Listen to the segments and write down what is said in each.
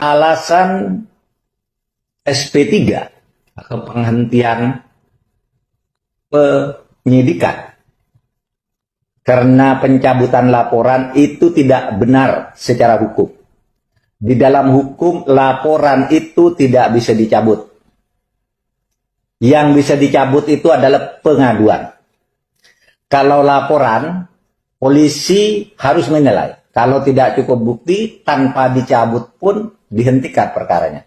Alasan SP3 atau penghentian penyidikan karena pencabutan laporan itu tidak benar secara hukum. Di dalam hukum, laporan itu tidak bisa dicabut. Yang bisa dicabut itu adalah pengaduan. Kalau laporan, polisi harus menilai. Kalau tidak cukup bukti, tanpa dicabut pun dihentikan perkaranya.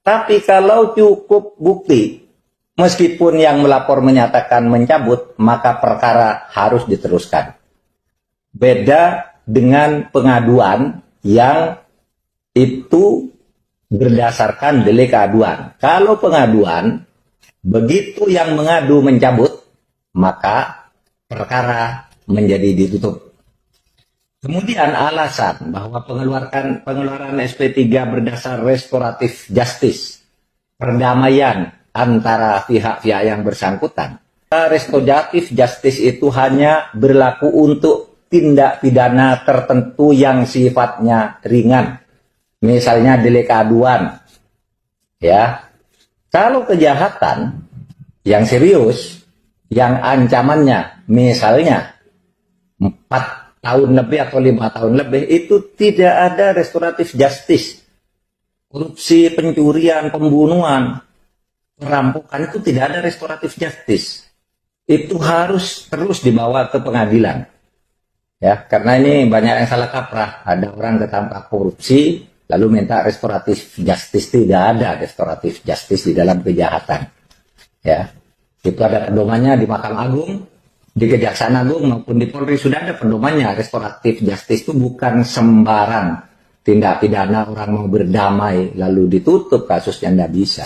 Tapi kalau cukup bukti, meskipun yang melapor menyatakan mencabut, maka perkara harus diteruskan. Beda dengan pengaduan yang itu berdasarkan delik aduan. Kalau pengaduan, begitu yang mengadu mencabut, maka perkara menjadi ditutup. Kemudian alasan bahwa pengeluaran SP3 berdasar restoratif justice, perdamaian antara pihak-pihak yang bersangkutan. Restoratif justice itu hanya berlaku untuk tindak pidana tertentu yang sifatnya ringan. Misalnya delik aduan. Ya. Kalau kejahatan yang serius, yang ancamannya misalnya 4 tahun lebih atau 5 tahun lebih, itu tidak ada restoratif justice. Korupsi, pencurian, pembunuhan, perampokan itu tidak ada restoratif justice. Itu harus terus dibawa ke pengadilan. Ya, karena ini banyak yang salah kaprah. Ada orang ketangkap korupsi lalu minta restoratif justice. Tidak ada restoratif justice di dalam kejahatan. Ya. Itu ada pedomannya di Mahkamah Agung, di Kejaksaan Agung maupun di Polri sudah ada pedomannya. Restoratif justice itu bukan sembarang tindak pidana orang mau berdamai lalu ditutup kasusnya, tidak bisa.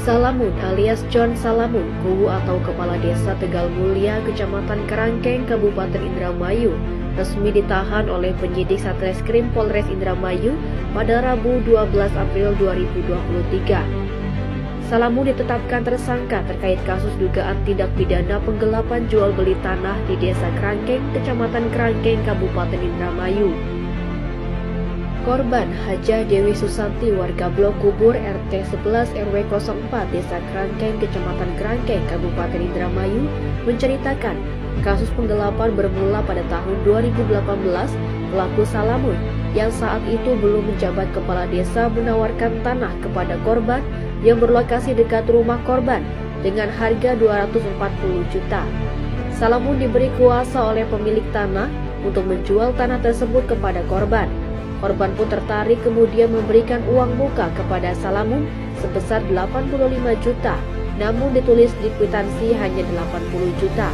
Salamun alias John Salamun, Kuwu atau Kepala Desa Tegal Mulia, Kecamatan Kerangkeng, Kabupaten Indramayu, resmi ditahan oleh penyidik Satreskrim Polres Indramayu pada Rabu 12 April 2023. Salamun ditetapkan tersangka terkait kasus dugaan tindak pidana penggelapan jual beli tanah di Desa Kerangkeng, Kecamatan Kerangkeng, Kabupaten Indramayu. Korban Hajah Dewi Susanti, warga Blok Kubur RT 11 RW 04 Desa Kerangkeng, Kecamatan Kerangkeng, Kabupaten Indramayu, menceritakan kasus penggelapan bermula pada tahun 2018. Pelaku Salamun yang saat itu belum menjabat kepala desa menawarkan tanah kepada korban yang berlokasi dekat rumah korban dengan harga 240 juta. Salamun diberi kuasa oleh pemilik tanah untuk menjual tanah tersebut kepada korban. Korban pun tertarik kemudian memberikan uang muka kepada Salamun sebesar 85 juta, namun ditulis di kwitansi hanya 80 juta.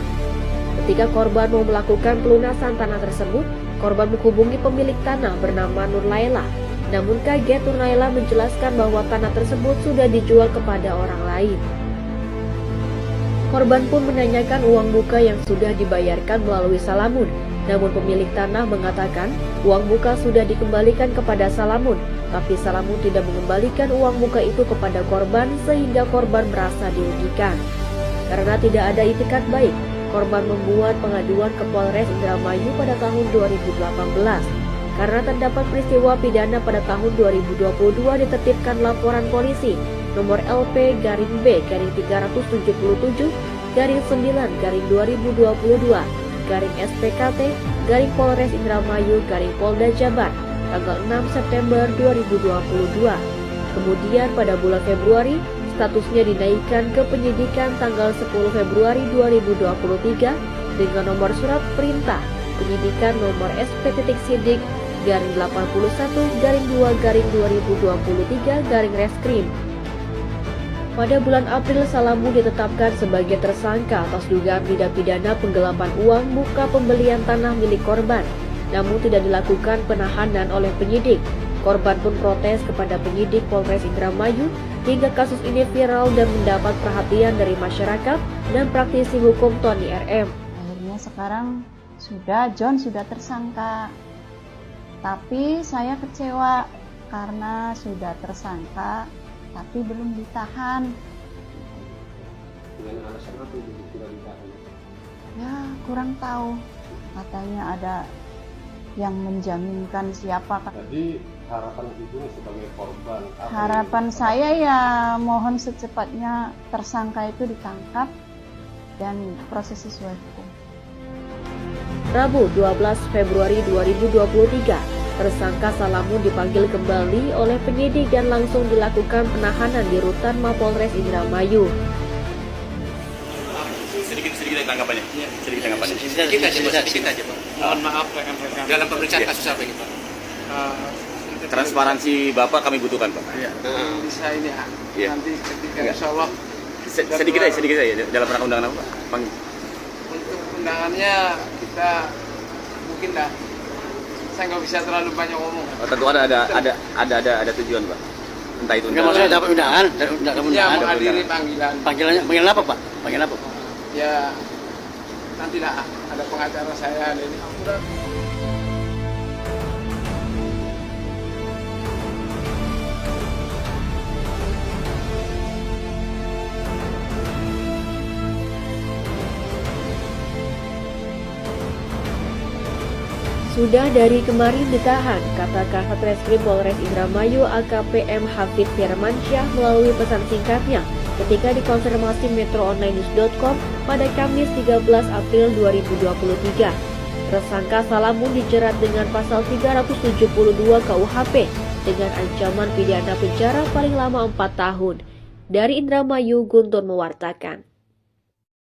Ketika korban mau melakukan pelunasan tanah tersebut, korban menghubungi pemilik tanah bernama Nur Laila. Namun kaget, Nur Laila menjelaskan bahwa tanah tersebut sudah dijual kepada orang lain. Korban pun menanyakan uang muka yang sudah dibayarkan melalui Salamun. Namun pemilik tanah mengatakan uang muka sudah dikembalikan kepada Salamun, tapi Salamun tidak mengembalikan uang muka itu kepada korban sehingga korban merasa dirugikan. Karena tidak ada itikat baik, korban membuat pengaduan ke Polres Indramayu pada tahun 2018. Karena terdapat peristiwa pidana pada tahun 2022, ditertibkan laporan polisi nomor LP-B-377-9-2022 SPKT Polres Indramayu Polda Jabar tanggal 6 September 2022. Kemudian pada bulan Februari statusnya dinaikkan ke penyidikan tanggal 10 Februari 2023 dengan nomor surat perintah penyidikan nomor SP.Sidik /81-2-2023 Reskrim. Pada bulan April, Salamun ditetapkan sebagai tersangka atas dugaan tindak pidana penggelapan uang muka pembelian tanah milik korban, namun tidak dilakukan penahanan oleh penyidik. Korban pun protes kepada penyidik Polres Indramayu hingga kasus ini viral dan mendapat perhatian dari masyarakat dan praktisi hukum Tony RM. Akhirnya sekarang John sudah tersangka, tapi saya kecewa karena sudah tersangka tapi belum ditahan. Dengan alasan apa itu tidak ditahan? Ya, kurang tahu. Katanya ada yang menjaminkan siapa. Jadi harapan ibu nih sebagai korban apa Harapan saya ya mohon secepatnya tersangka itu ditangkap dan proses sesuai hukum. Rabu 12 Februari 2023, tersangka Salamun dipanggil kembali oleh penyidik dan langsung dilakukan penahanan di rutan Mapolres Indramayu. Sedikit tanggapannya. Sedikit tanggapannya. Sedikit aja, Pak. Mohon maaf rekan-rekan. Dalam pemeriksaan kasus apa ini, Pak? Transparansi Bapak kami butuhkan, Pak. Iya. Bisa ini ya. Iya. Nanti ketika insya Allah Sedikit aja dalam rangka undangan apa, Pak? untuk undangannya kita mungkin dah. Saya nggak bisa terlalu banyak ngomong. Oh, tentu ada tujuan, Pak. Entah itu Enggak maksudnya dapat undangan, dapat Ya undangan. menghadiri panggilan. Panggilan apa, Pak? Panggilan apa? Ya nantilah ada pengacara saya dan ini. Sudah dari kemarin ditahan, kata Kasat Reskrim Polres Indramayu AKP M. Hafid Firmansyah melalui pesan singkatnya ketika dikonfirmasi metroonlinenews.com pada Kamis 13 April 2023. Tersangka Salamun dijerat dengan pasal 372 KUHP dengan ancaman pidana penjara paling lama 4 tahun. Dari Indramayu, Guntur mewartakan.